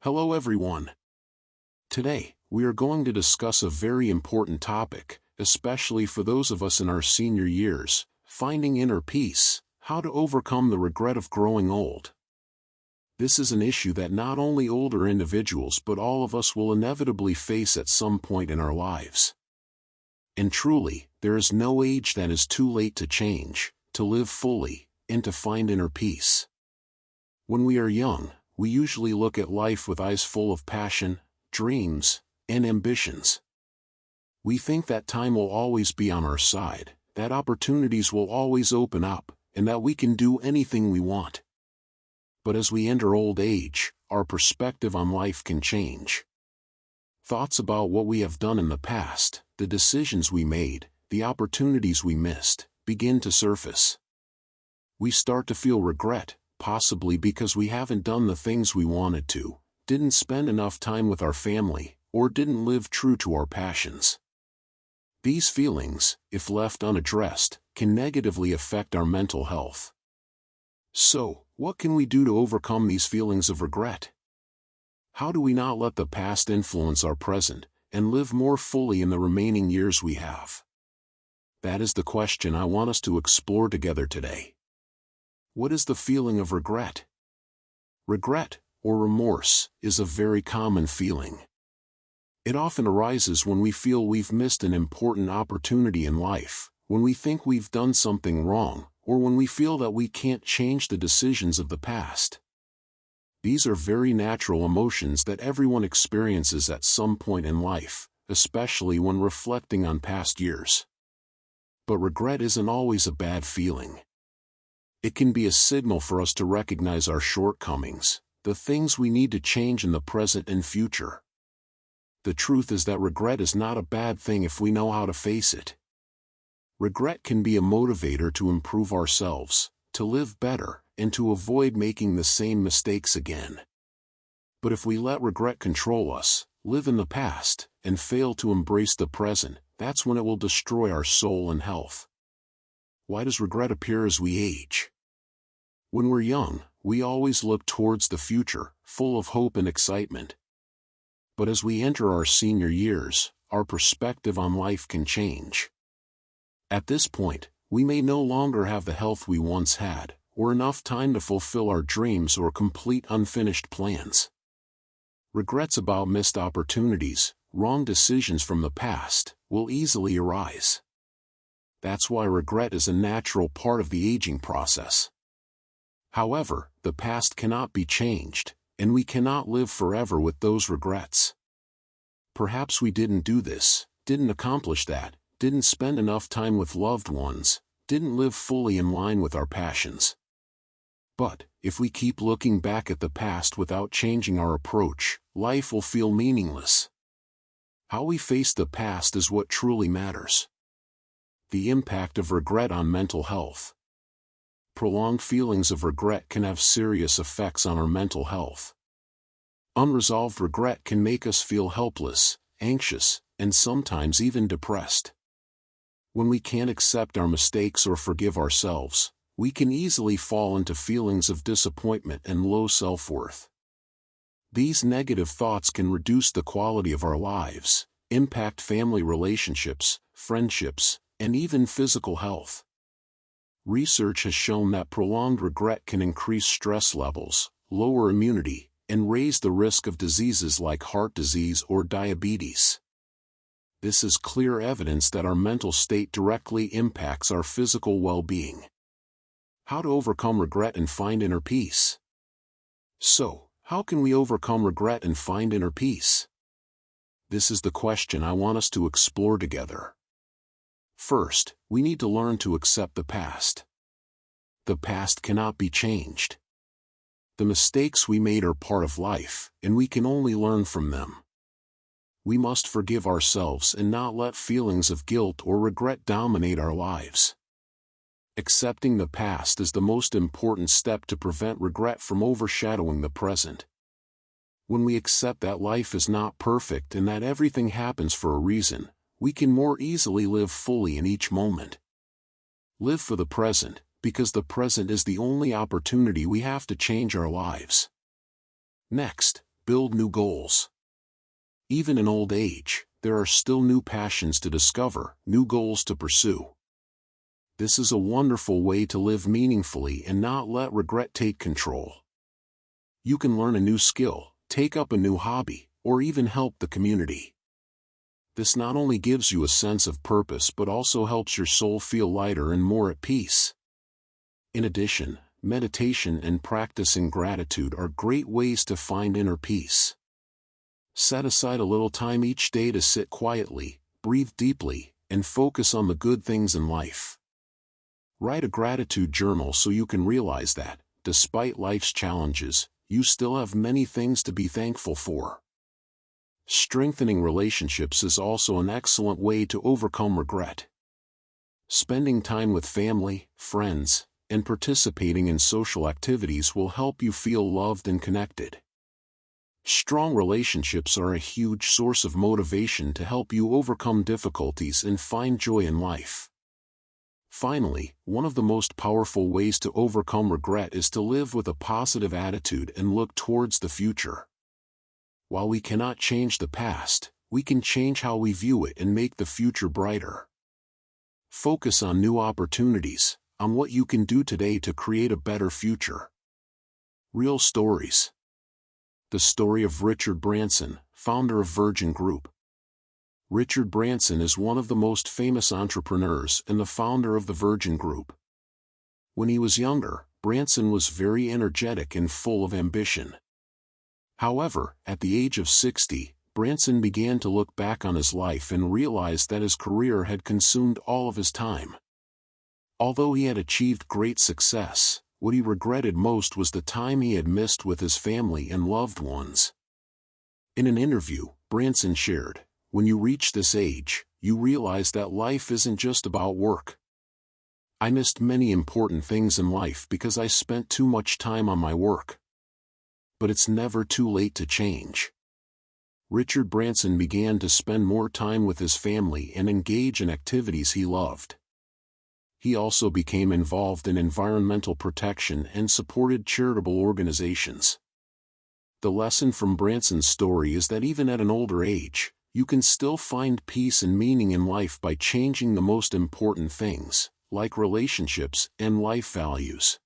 Hello everyone. Today, we are going to discuss a very important topic, especially for those of us in our senior years, finding inner peace, how to overcome the regret of growing old. This is an issue that not only older individuals but all of us will inevitably face at some point in our lives. And truly, there is no age that is too late to change, to live fully, and to find inner peace. When we are young, we usually look at life with eyes full of passion, dreams, and ambitions. We think that time will always be on our side, that opportunities will always open up, and that we can do anything we want. But as we enter old age, our perspective on life can change. Thoughts about what we have done in the past, the decisions we made, the opportunities we missed, begin to surface. We start to feel regret, possibly because we haven't done the things we wanted to, didn't spend enough time with our family, or didn't live true to our passions. These feelings, if left unaddressed, can negatively affect our mental health. So, what can we do to overcome these feelings of regret? How do we not let the past influence our present, and live more fully in the remaining years we have? That is the question I want us to explore together today. What is the feeling of regret? Regret, or remorse, is a very common feeling. It often arises when we feel we've missed an important opportunity in life, when we think we've done something wrong, or when we feel that we can't change the decisions of the past. These are very natural emotions that everyone experiences at some point in life, especially when reflecting on past years. But regret isn't always a bad feeling. It can be a signal for us to recognize our shortcomings, the things we need to change in the present and future. The truth is that regret is not a bad thing if we know how to face it. Regret can be a motivator to improve ourselves, to live better, and to avoid making the same mistakes again. But if we let regret control us, live in the past, and fail to embrace the present, that's when it will destroy our soul and health. Why does regret appear as we age? When we're young, we always look towards the future, full of hope and excitement. But as we enter our senior years, our perspective on life can change. At this point, we may no longer have the health we once had, or enough time to fulfill our dreams or complete unfinished plans. Regrets about missed opportunities, wrong decisions from the past, will easily arise. That's why regret is a natural part of the aging process. However, the past cannot be changed, and we cannot live forever with those regrets. Perhaps we didn't do this, didn't accomplish that, didn't spend enough time with loved ones, didn't live fully in line with our passions. But, if we keep looking back at the past without changing our approach, life will feel meaningless. How we face the past is what truly matters. The impact of regret on mental health. Prolonged feelings of regret can have serious effects on our mental health. Unresolved regret can make us feel helpless, anxious, and sometimes even depressed. When we can't accept our mistakes or forgive ourselves, we can easily fall into feelings of disappointment and low self-worth. These negative thoughts can reduce the quality of our lives, impact family relationships, friendships, and even physical health. Research has shown that prolonged regret can increase stress levels, lower immunity, and raise the risk of diseases like heart disease or diabetes. This is clear evidence that our mental state directly impacts our physical well-being. How to overcome regret and find inner peace? So, how can we overcome regret and find inner peace? This is the question I want us to explore together. First, we need to learn to accept the past. The past cannot be changed. The mistakes we made are part of life, and we can only learn from them. We must forgive ourselves and not let feelings of guilt or regret dominate our lives. Accepting the past is the most important step to prevent regret from overshadowing the present. When we accept that life is not perfect and that everything happens for a reason, we can more easily live fully in each moment. Live for the present, because the present is the only opportunity we have to change our lives. Next, build new goals. Even in old age, there are still new passions to discover, new goals to pursue. This is a wonderful way to live meaningfully and not let regret take control. You can learn a new skill, take up a new hobby, or even help the community. This not only gives you a sense of purpose but also helps your soul feel lighter and more at peace. In addition, meditation and practicing gratitude are great ways to find inner peace. Set aside a little time each day to sit quietly, breathe deeply, and focus on the good things in life. Write a gratitude journal so you can realize that, despite life's challenges, you still have many things to be thankful for. Strengthening relationships is also an excellent way to overcome regret. Spending time with family, friends, and participating in social activities will help you feel loved and connected. Strong relationships are a huge source of motivation to help you overcome difficulties and find joy in life. Finally, one of the most powerful ways to overcome regret is to live with a positive attitude and look towards the future. While we cannot change the past, we can change how we view it and make the future brighter. Focus on new opportunities, on what you can do today to create a better future. Real stories. The story of Richard Branson, founder of Virgin Group. Richard Branson is one of the most famous entrepreneurs and the founder of the Virgin Group. When he was younger, Branson was very energetic and full of ambition. However, at the age of 60, Branson began to look back on his life and realized that his career had consumed all of his time. Although he had achieved great success, what he regretted most was the time he had missed with his family and loved ones. In an interview, Branson shared, "When you reach this age, you realize that life isn't just about work. I missed many important things in life because I spent too much time on my work. But it's never too late to change." Richard Branson began to spend more time with his family and engage in activities he loved. He also became involved in environmental protection and supported charitable organizations. The lesson from Branson's story is that even at an older age, you can still find peace and meaning in life by changing the most important things, like relationships and life values.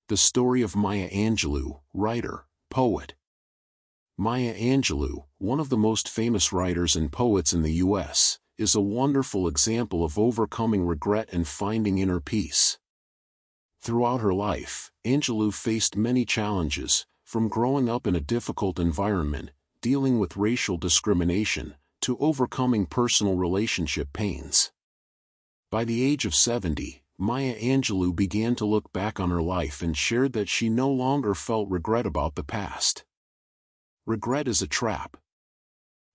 The story of Maya Angelou, writer, poet. Maya Angelou, one of the most famous writers and poets in the U.S., is a wonderful example of overcoming regret and finding inner peace. Throughout her life, Angelou faced many challenges, from growing up in a difficult environment, dealing with racial discrimination, to overcoming personal relationship pains. By the age of 70, Maya Angelou began to look back on her life and shared that she no longer felt regret about the past. Regret is a trap.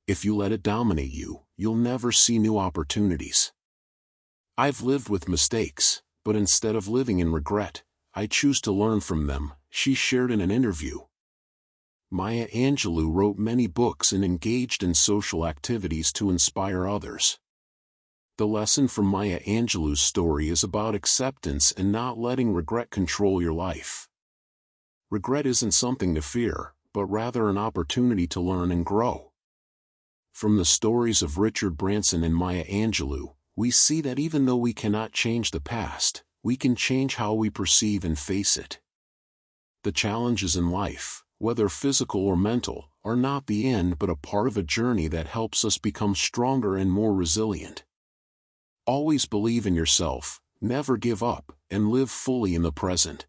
If you let it dominate you, you'll never see new opportunities. "I've lived with mistakes, but instead of living in regret, I choose to learn from them," she shared in an interview. Maya Angelou wrote many books and engaged in social activities to inspire others. The lesson from Maya Angelou's story is about acceptance and not letting regret control your life. Regret isn't something to fear, but rather an opportunity to learn and grow. From the stories of Richard Branson and Maya Angelou, we see that even though we cannot change the past, we can change how we perceive and face it. The challenges in life, whether physical or mental, are not the end but a part of a journey that helps us become stronger and more resilient. Always believe in yourself, never give up, and live fully in the present.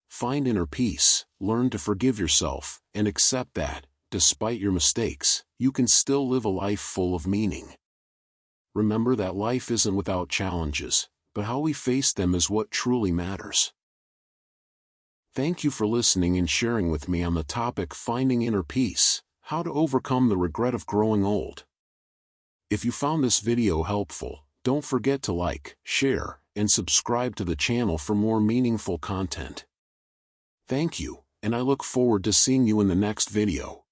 Find inner peace, learn to forgive yourself, and accept that, despite your mistakes, you can still live a life full of meaning. Remember that life isn't without challenges, but how we face them is what truly matters. Thank you for listening and sharing with me on the topic Finding Inner Peace, how to overcome the regret of growing old. If you found this video helpful, don't forget to like, share, and subscribe to the channel for more meaningful content. Thank you, and I look forward to seeing you in the next video.